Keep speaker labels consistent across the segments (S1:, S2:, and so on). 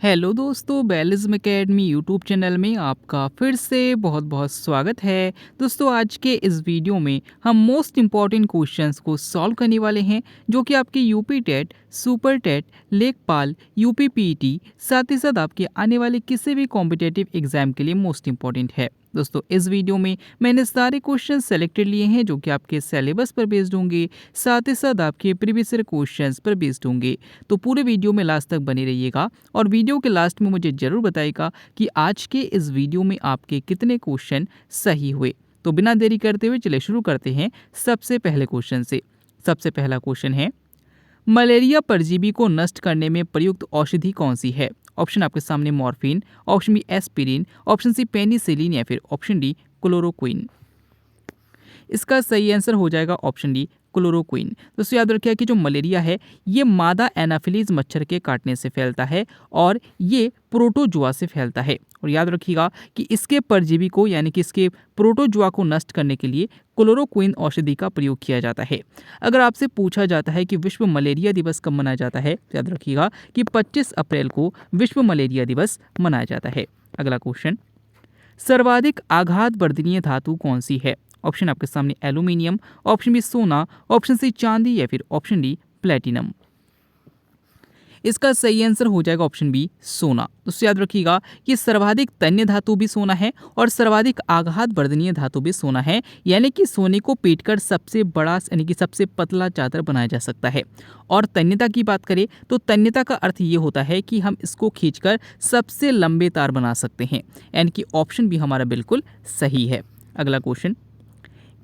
S1: Hello दोस्तों, बेलिज्म academy YouTube channel में आपका फिर से बहुत बहुत स्वागत है। दोस्तों, आज के इस वीडियो में हम मोस्ट इम्पॉर्टेंट क्वेश्चंस को सॉल्व करने वाले हैं, जो कि आपके यूपी टेट, सुपर टेट, लेखपाल, यूपी पीईटी, साथ ही साथ आपके आने वाले किसी भी कॉम्पिटेटिव एग्जाम के लिए मोस्ट इम्पॉर्टेंट है। दोस्तों, इस वीडियो में मैंने सारे क्वेश्चन सेलेक्टेड लिए हैं, जो कि आपके सिलेबस पर बेस्ड होंगे, साथ ही साथ आपके प्रीवियस ईयर क्वेश्चंस पर बेस्ड होंगे। तो पूरे वीडियो में लास्ट तक बने रहिएगा और वीडियो के लास्ट में मुझे ज़रूर बताइएगा कि आज के इस वीडियो में आपके कितने क्वेश्चन सही हुए। तो बिना देरी करते हुए चलिए शुरू करते हैं सबसे पहले क्वेश्चन से। सबसे पहला क्वेश्चन है, मलेरिया परजीवी को नष्ट करने में प्रयुक्त औषधि कौन सी है? ऑप्शन आपके सामने morphine, option B aspirin, option C penicillin या फिर ऑप्शन डी क्लोरोक्विन। इसका सही आंसर हो जाएगा ऑप्शन डी क्लोरोक्विन। दोस्तों, याद रखिए कि जो मलेरिया है ये मादा एनाफिलीज मच्छर के काटने से फैलता है और ये प्रोटोजुआ से फैलता है। और याद रखिएगा कि इसके परजीवी को यानी कि इसके प्रोटोजुआ को नष्ट करने के लिए क्लोरोक्विन औषधि का प्रयोग किया जाता है। अगर आपसे पूछा जाता है कि विश्व मलेरिया दिवस कब मनाया जाता है, तो याद रखिएगा कि 25 अप्रैल को विश्व मलेरिया दिवस मनाया जाता है। अगला क्वेश्चन, सर्वाधिक आघात वर्धनीय धातु कौन सी है? ऑप्शन आपके सामने एल्यूमिनियम, ऑप्शन बी सोना, ऑप्शन सी चांदी या फिर ऑप्शन डी प्लेटिनम। इसका सही आंसर हो जाएगा ऑप्शन बी सोना। दोस्तों, याद रखिएगा कि सर्वाधिक तन्य धातु भी सोना है और सर्वाधिक आघात वर्धनीय धातु भी सोना है, यानी कि सोने को पीटकर सबसे बड़ा यानी कि सबसे पतला चादर बनाया जा सकता है। और तन्यता की बात करें तो तन्यता का अर्थ ये होता है कि हम इसको खींचकर सबसे लंबे तार बना सकते हैं, यानी कि ऑप्शन बी हमारा बिल्कुल सही है। अगला क्वेश्चन,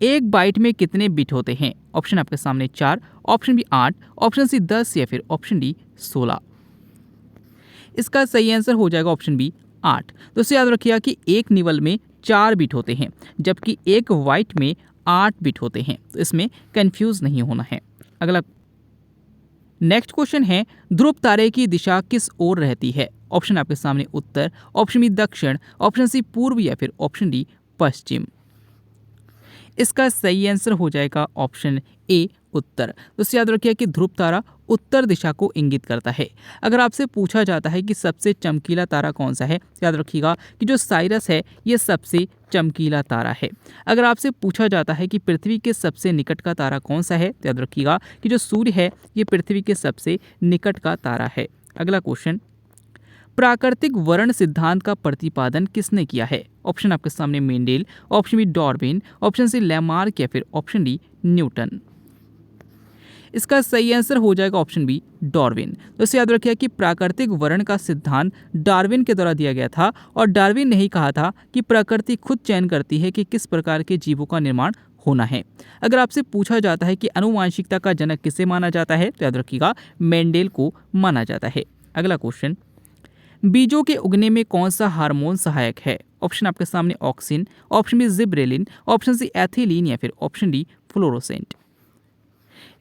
S1: एक बाइट में कितने बिट होते हैं? ऑप्शन आपके सामने 4, ऑप्शन बी 8, ऑप्शन सी 10 या फिर ऑप्शन डी 16। इसका सही आंसर हो जाएगा ऑप्शन बी 8। दोस्तों, याद रखिएगा कि एक निवल में 4 बिट होते हैं, जबकि एक वाइट में 8 बिट होते हैं। तो इसमें कंफ्यूज नहीं होना है। अगला नेक्स्ट क्वेश्चन है, ध्रुव तारे की दिशा किस ओर रहती है? ऑप्शन आपके सामने उत्तर, ऑप्शन बी दक्षिण, ऑप्शन सी पूर्व या फिर ऑप्शन डी पश्चिम। इसका सही आंसर हो जाएगा ऑप्शन ए उत्तर। दोस्तों, याद रखिए कि ध्रुव तारा उत्तर दिशा को इंगित करता है। अगर आपसे पूछा जाता है कि सबसे चमकीला तारा कौन सा है, याद रखिएगा कि जो साइरस है ये सबसे चमकीला तारा है। अगर आपसे पूछा जाता है कि पृथ्वी के सबसे निकट का तारा कौन सा है, तो याद रखिएगा कि जो सूर्य है ये पृथ्वी के सबसे निकट का तारा है। अगला क्वेश्चन, प्राकृतिक वर्ण सिद्धांत का प्रतिपादन किसने किया है? ऑप्शन आपके सामने Mendel, option B Darwin, option C Lamarck या फिर ऑप्शन डी न्यूटन। इसका सही आंसर हो जाएगा ऑप्शन बी डार्विन। दोस्तों, याद रखिए कि प्राकृतिक वर्ण का सिद्धांत डार्विन के द्वारा दिया गया था और डार्विन ने ही कहा था कि प्रकृति खुद चयन करती है कि किस प्रकार के जीवों का निर्माण होना है। अगर आपसे पूछा जाता है कि आनुवांशिकता का जनक किसे माना जाता है, तो याद रखिएगा मेंडेल को माना जाता है। अगला क्वेश्चन, बीजों के उगने में कौन सा हार्मोन सहायक है? ऑप्शन आपके सामने auxin, option B gibberellin, option C ethylene या फिर ऑप्शन डी फ्लोरोसेंट।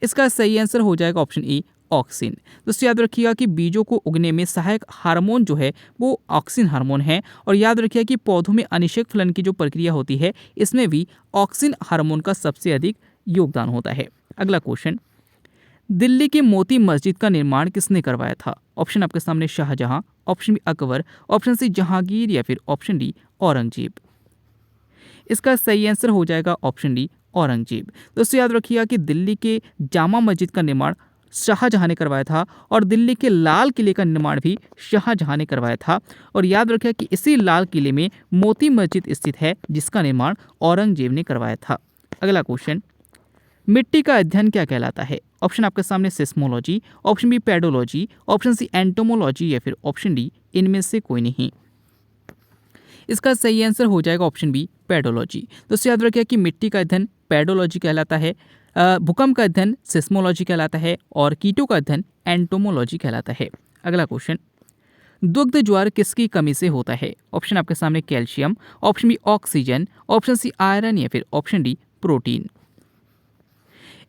S1: इसका सही आंसर हो जाएगा ऑप्शन ए ऑक्सिन। दोस्तों, याद रखिएगा कि बीजों को उगने में सहायक हार्मोन जो है वो ऑक्सिन हार्मोन है। और याद रखिएगा कि पौधों में अनिषेक फलन की जो प्रक्रिया होती है इसमें भी ऑक्सिन हार्मोन का सबसे अधिक योगदान होता है। अगला क्वेश्चन, दिल्ली की मोती मस्जिद का निर्माण किसने करवाया था? ऑप्शन आपके सामने Shahjahan, option B Akbar, option C Jahangir या फिर ऑप्शन डी औरंगजेब। इसका सही आंसर हो जाएगा ऑप्शन डी औरंगजेब। दोस्तों, याद रखिएगा कि दिल्ली के जामा मस्जिद का निर्माण शाहजहां ने करवाया था और दिल्ली के लाल किले का निर्माण भी शाहजहां ने करवाया था। और याद रखिएगा कि इसी लाल किले में मोती मस्जिद स्थित है, जिसका निर्माण औरंगजेब ने करवाया था। अगला क्वेश्चन, मिट्टी का अध्ययन क्या कहलाता है? ऑप्शन आपके सामने seismology, option B pedology, option C entomology या फिर ऑप्शन डी इनमें से कोई नहीं। इसका सही आंसर हो जाएगा ऑप्शन बी पेडोलॉजी। दोस्तों, याद रखिए कि मिट्टी का अध्ययन पेडोलॉजी कहलाता है, भूकंप का अध्ययन सिस्मोलॉजी कहलाता है और कीटों का अध्ययन एंटोमोलॉजी कहलाता है। अगला क्वेश्चन, दुग्ध ज्वर किसकी कमी से होता है? ऑप्शन आपके सामने calcium, option B oxygen, option C iron या फिर ऑप्शन डी प्रोटीन।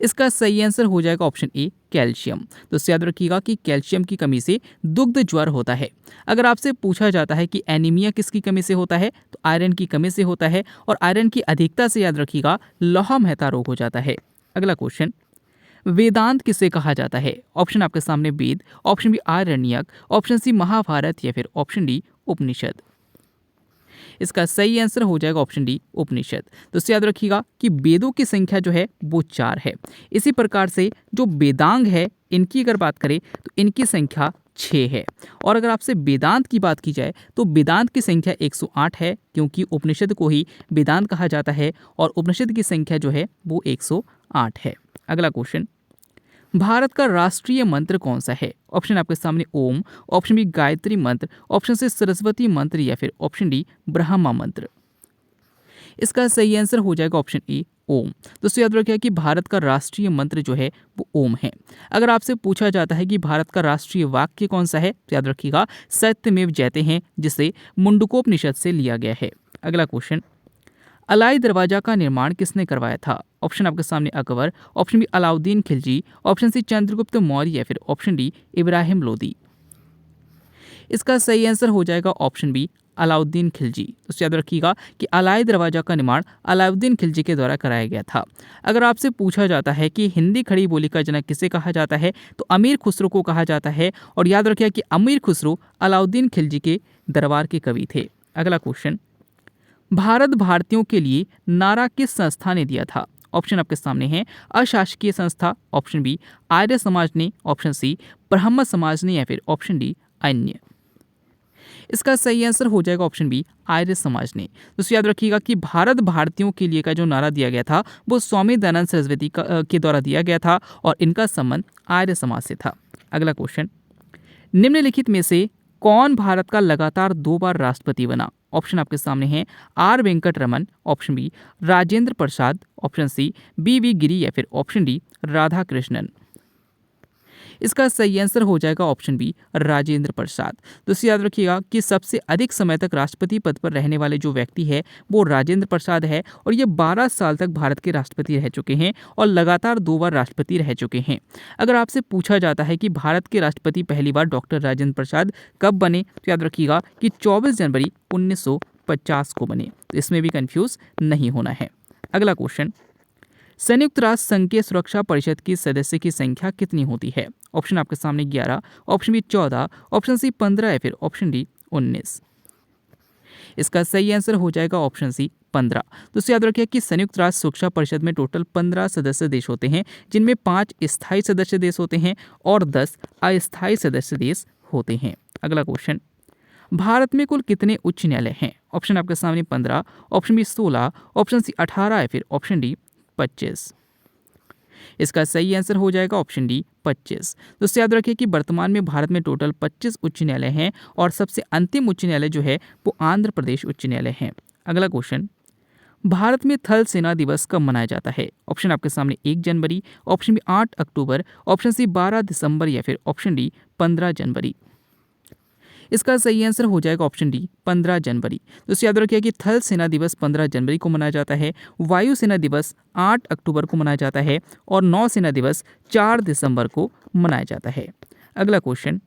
S1: इसका सही आंसर हो जाएगा ऑप्शन ए कैल्शियम। दोस्तों, याद रखिएगा कि कैल्शियम की कमी से दुग्ध ज्वर होता है। अगर आपसे पूछा जाता है कि एनीमिया किसकी कमी से होता है, तो आयरन की कमी से होता है और आयरन की अधिकता से याद रखिएगा लोहा महता रोग हो जाता है। अगला क्वेश्चन, वेदांत किसे कहा जाता है? ऑप्शन आपके सामने वेद, ऑप्शन बी आरण्यक, ऑप्शन सी महाभारत या फिर ऑप्शन डी उपनिषद। इसका सही आंसर हो जाएगा ऑप्शन डी उपनिषद। दोस्तों याद रखिएगा कि वेदों की संख्या जो है वो 4 है। इसी प्रकार से जो वेदांग है इनकी अगर बात करें तो इनकी संख्या 6 है। और अगर आपसे वेदांत की बात की जाए तो वेदांत की संख्या 108 है, क्योंकि उपनिषद को ही वेदांत कहा जाता है और उपनिषद की संख्या जो है वो 108 है। अगला क्वेश्चन, भारत का राष्ट्रीय मंत्र कौन सा है? ऑप्शन आपके सामने ओम, ऑप्शन बी गायत्री मंत्र, ऑप्शन सी सरस्वती मंत्र या फिर ऑप्शन डी ब्रह्मा मंत्र। इसका सही आंसर हो जाएगा ऑप्शन ए ओम। दोस्तों याद रखिए कि भारत का राष्ट्रीय मंत्र जो है वो ओम है। अगर आपसे पूछा जाता है कि भारत का राष्ट्रीय वाक्य कौन सा है तो याद रखिएगा सत्यमेव जयते हैं, जिसे मुंडकोपनिषद से लिया गया है। अगला क्वेश्चन, अलाई दरवाजा का निर्माण किसने करवाया था? ऑप्शन आपके सामने Akbar, option B Alauddin Khilji, option C Chandragupta Maurya या फिर ऑप्शन डी इब्राहिम लोदी। इसका सही आंसर हो जाएगा ऑप्शन बी अलाउद्दीन खिलजी। तो याद रखिएगा कि अलाई दरवाजा का निर्माण अलाउद्दीन खिलजी के द्वारा कराया गया था। अगर आपसे पूछा जाता है कि हिंदी खड़ी बोली का जनक किसे कहा जाता है तो अमीर खुसरो को कहा जाता है। और याद रखिएगा कि अमीर खुसरो अलाउद्दीन खिलजी के दरबार के कवि थे। अगला क्वेश्चन, भारत भारतीयों के लिए नारा किस संस्था ने दिया था? ऑप्शन आपके सामने है अशासकीय संस्था, ऑप्शन बी आर्य समाज ने, ऑप्शन सी ब्रह्म समाज ने या फिर ऑप्शन डी अन्य। इसका सही आंसर हो जाएगा ऑप्शन बी आर्य समाज ने। दोस्तों याद रखिएगा कि भारत भारतीयों के लिए का जो नारा दिया गया था वो स्वामी दयानंद सरस्वती के द्वारा दिया गया था और इनका संबंध आर्य समाज से था। अगला क्वेश्चन, निम्नलिखित में से कौन भारत का लगातार 2 बार राष्ट्रपति बना? ऑप्शन आपके सामने हैं R Venkat Raman, option B Rajendra Prasad, option C V Giri या फिर ऑप्शन डी राधा कृष्णन। इसका सही आंसर हो जाएगा ऑप्शन बी राजेंद्र प्रसाद। दोस्तों याद रखिएगा कि सबसे अधिक समय तक राष्ट्रपति पद पर रहने वाले जो व्यक्ति है वो राजेंद्र प्रसाद है और ये 12 साल तक भारत के राष्ट्रपति रह चुके हैं और लगातार 2 बार राष्ट्रपति रह चुके हैं। अगर आपसे पूछा जाता है कि भारत के राष्ट्रपति पहली बार डॉक्टर राजेंद्र प्रसाद कब बने तो याद रखिएगा कि 24 जनवरी 1950 को बने। तो इसमें भी कंफ्यूज नहीं होना है। अगला क्वेश्चन, संयुक्त राष्ट्र संघ के सुरक्षा परिषद की सदस्य की संख्या कितनी होती है? ऑप्शन आपके सामने 11, ऑप्शन बी 14, ऑप्शन सी 15 या फिर ऑप्शन डी 19। इसका सही आंसर हो जाएगा ऑप्शन सी 15। दोस्तों याद रखिए कि संयुक्त राष्ट्र सुरक्षा परिषद में टोटल 15 सदस्य देश होते हैं, जिनमें 5 स्थायी सदस्य देश होते हैं और 10 अस्थायी सदस्य देश होते हैं। अगला क्वेश्चन, भारत में कुल कितने उच्च न्यायालय हैं? ऑप्शन आपके सामने 15, ऑप्शन बी 16, ऑप्शन सी 18 या फिर ऑप्शन डी 25। इसका सही आंसर हो जाएगा ऑप्शन डी 25। दोस्तों याद रखिए कि वर्तमान में भारत में टोटल 25 उच्च न्यायालय हैं और सबसे अंतिम उच्च न्यायालय जो है वो आंध्र प्रदेश उच्च न्यायालय है। अगला क्वेश्चन, भारत में थल सेना दिवस कब मनाया जाता है? ऑप्शन आपके सामने 1 जनवरी, ऑप्शन बी 8 अक्टूबर, ऑप्शन सी 12 दिसंबर या फिर ऑप्शन डी 15 जनवरी। इसका सही आंसर हो जाएगा ऑप्शन डी 15 जनवरी। दोस्तों याद रखिए कि थल सेना दिवस 15 जनवरी को मनाया जाता है, वायु सेना दिवस 8 अक्टूबर को मनाया जाता है और नौसेना दिवस 4 दिसंबर को मनाया जाता है। अगला क्वेश्चन,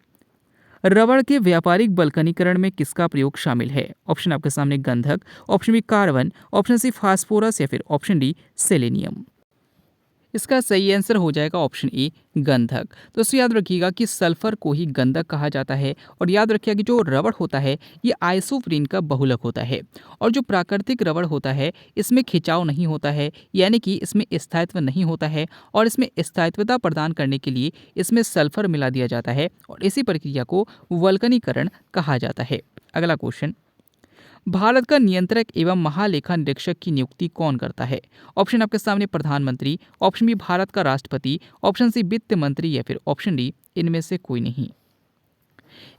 S1: रबड़ के व्यापारिक बल्कनीकरण में किसका प्रयोग शामिल है? ऑप्शन आपके सामने गंधक, option B carbon, option C phosphorus या फिर ऑप्शन डी सेलेनियम। इसका सही आंसर हो जाएगा ऑप्शन ए गंधक। दोस्तों याद रखिएगा कि सल्फर को ही गंधक कहा जाता है और याद रखिएगा कि जो रबड़ होता है ये आइसोप्रीन का बहुलक होता है और जो प्राकृतिक रबड़ होता है इसमें खिंचाव नहीं होता है, यानी कि इसमें स्थायित्व नहीं होता है और इसमें स्थायित्वता प्रदान करने के लिए इसमें सल्फर मिला दिया जाता है और इसी प्रक्रिया को वल्कनीकरण कहा जाता है। अगला क्वेश्चन, भारत का नियंत्रक एवं महालेखा निरीक्षक की नियुक्ति कौन करता है? ऑप्शन आपके सामने प्रधानमंत्री, ऑप्शन बी भारत का राष्ट्रपति, ऑप्शन सी वित्त मंत्री या फिर ऑप्शन डी इनमें से कोई नहीं।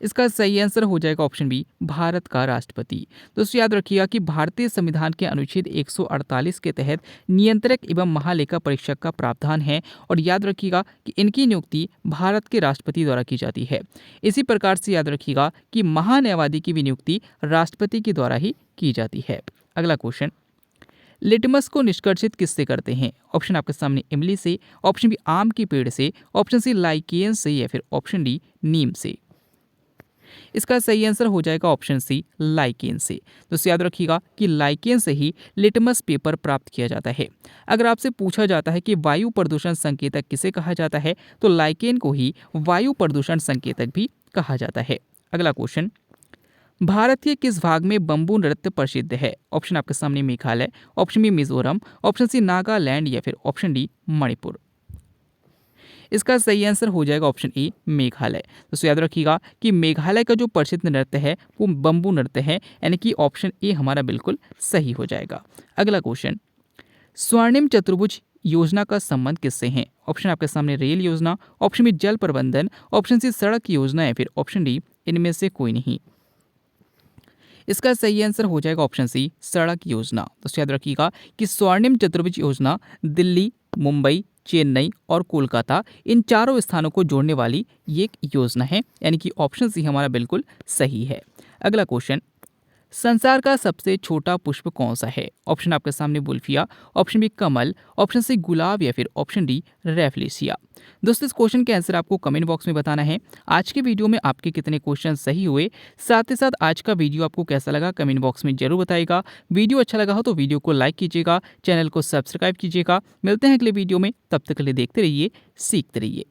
S1: इसका सही आंसर हो जाएगा ऑप्शन बी भारत का राष्ट्रपति। दोस्तों याद रखिएगा कि भारतीय संविधान के अनुच्छेद 148 के तहत नियंत्रक एवं महालेखा परीक्षक का प्रावधान है और याद रखिएगा कि इनकी नियुक्ति भारत के राष्ट्रपति द्वारा की जाती है। इसी प्रकार से याद रखिएगा कि महान्यायवादी की भी नियुक्ति राष्ट्रपति के द्वारा ही की जाती है। अगला क्वेश्चन, लिटमस को निष्कर्षित किससे करते हैं? ऑप्शन आपके सामने इमली से, ऑप्शन बी आम के पेड़ से, ऑप्शन सी लाइकेन से या फिर ऑप्शन डी नीम से। इसका सही आंसर हो जाएगा ऑप्शन सी लाइकेन से। दोस्तों याद रखिएगा कि लाइकेन से ही लिटमस पेपर प्राप्त किया जाता है। अगर आपसे पूछा जाता है कि वायु प्रदूषण संकेतक किसे कहा जाता है तो लाइकेन को ही वायु प्रदूषण संकेतक भी कहा जाता है। अगला क्वेश्चन, भारत के किस भाग में बम्बू नृत्य प्रसिद्ध है? ऑप्शन आपके सामने Meghalaya, option B Mizoram, option C Nagaland या फिर ऑप्शन डी मणिपुर। इसका सही आंसर हो जाएगा ऑप्शन ए मेघालय। दोस्तों याद रखिएगा कि मेघालय का जो प्रसिद्ध नृत्य है वो बम्बू नृत्य है, यानी कि ऑप्शन ए हमारा बिल्कुल सही हो जाएगा। अगला क्वेश्चन, स्वर्णिम चतुर्भुज योजना का संबंध किससे है? ऑप्शन आपके सामने रेल योजना, ऑप्शन बी जल प्रबंधन, ऑप्शन सी सड़क योजना या फिर ऑप्शन डी इनमें से कोई नहीं। इसका सही आंसर हो जाएगा ऑप्शन सी सड़क योजना। दोस्तों याद रखिएगा कि स्वर्णिम चतुर्भुज योजना दिल्ली, मुंबई, चेन्नई और कोलकाता इन चारों स्थानों को जोड़ने वाली ये एक योजना है, यानी कि ऑप्शन सी हमारा बिल्कुल सही है। अगला क्वेश्चन, संसार का सबसे छोटा पुष्प कौन सा है? ऑप्शन आपके सामने बुल्फिया, ऑप्शन बी कमल, ऑप्शन सी गुलाब या फिर ऑप्शन डी रेफलेशिया। दोस्तों इस क्वेश्चन के आंसर आपको कमेंट बॉक्स में बताना है। आज के वीडियो में आपके कितने क्वेश्चन सही हुए, साथ ही साथ आज का वीडियो आपको कैसा लगा कमेंट बॉक्स में जरूर बताइएगा। वीडियो अच्छा लगा हो तो वीडियो को लाइक कीजिएगा, चैनल को सब्सक्राइब कीजिएगा। मिलते हैं अगले वीडियो में, तब तक के लिए देखते रहिए, सीखते रहिए।